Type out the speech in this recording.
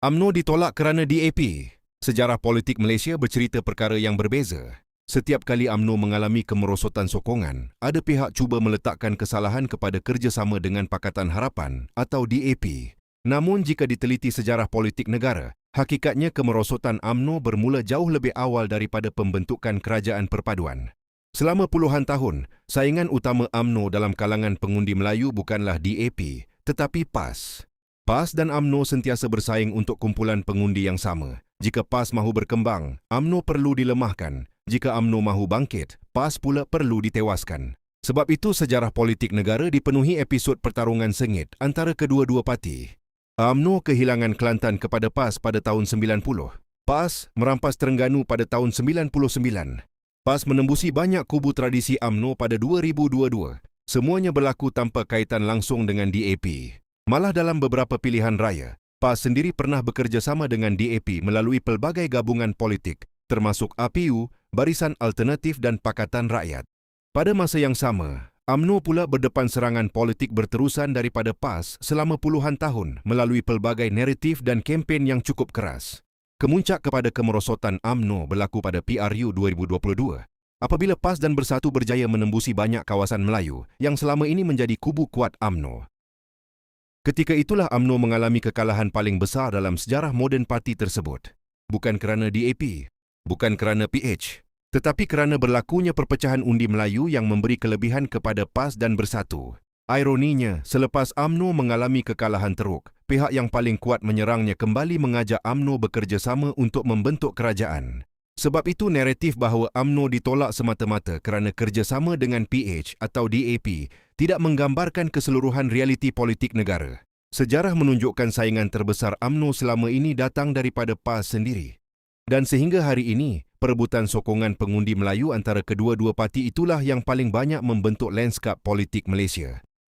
UMNO ditolak kerana DAP. Sejarah politik Malaysia bercerita perkara yang berbeza. Setiap kali UMNO mengalami kemerosotan sokongan, ada pihak cuba meletakkan kesalahan kepada kerjasama dengan Pakatan Harapan atau DAP. Namun jika diteliti sejarah politik negara, hakikatnya kemerosotan UMNO bermula jauh lebih awal daripada pembentukan kerajaan perpaduan. Selama puluhan tahun, saingan utama UMNO dalam kalangan pengundi Melayu bukanlah DAP, tetapi PAS. PAS dan UMNO sentiasa bersaing untuk kumpulan pengundi yang sama. Jika PAS mahu berkembang, UMNO perlu dilemahkan. Jika UMNO mahu bangkit, PAS pula perlu ditewaskan. Sebab itu sejarah politik negara dipenuhi episod pertarungan sengit antara kedua-dua parti. UMNO kehilangan Kelantan kepada PAS pada tahun 90. PAS merampas Terengganu pada tahun 99. PAS menembusi banyak kubu tradisi UMNO pada 2022. Semuanya berlaku tanpa kaitan langsung dengan DAP. Malah dalam beberapa pilihan raya, PAS sendiri pernah bekerjasama dengan DAP melalui pelbagai gabungan politik, termasuk APU, Barisan Alternatif dan Pakatan Rakyat. Pada masa yang sama, UMNO pula berdepan serangan politik berterusan daripada PAS selama puluhan tahun melalui pelbagai naratif dan kempen yang cukup keras. Kemuncak kepada kemerosotan UMNO berlaku pada PRU 2022, apabila PAS dan Bersatu berjaya menembusi banyak kawasan Melayu yang selama ini menjadi kubu kuat UMNO. Ketika itulah UMNO mengalami kekalahan paling besar dalam sejarah moden parti tersebut. Bukan kerana DAP, bukan kerana PH, tetapi kerana berlakunya perpecahan undi Melayu yang memberi kelebihan kepada PAS dan Bersatu. Ironinya, selepas UMNO mengalami kekalahan teruk, pihak yang paling kuat menyerangnya kembali mengajak UMNO bekerjasama untuk membentuk kerajaan. Sebab itu naratif bahawa UMNO ditolak semata-mata kerana kerjasama dengan PH atau DAP tidak menggambarkan keseluruhan realiti politik negara. Sejarah menunjukkan saingan terbesar UMNO selama ini datang daripada PAS sendiri. Dan sehingga hari ini, perebutan sokongan pengundi Melayu antara kedua-dua parti itulah yang paling banyak membentuk lanskap politik Malaysia.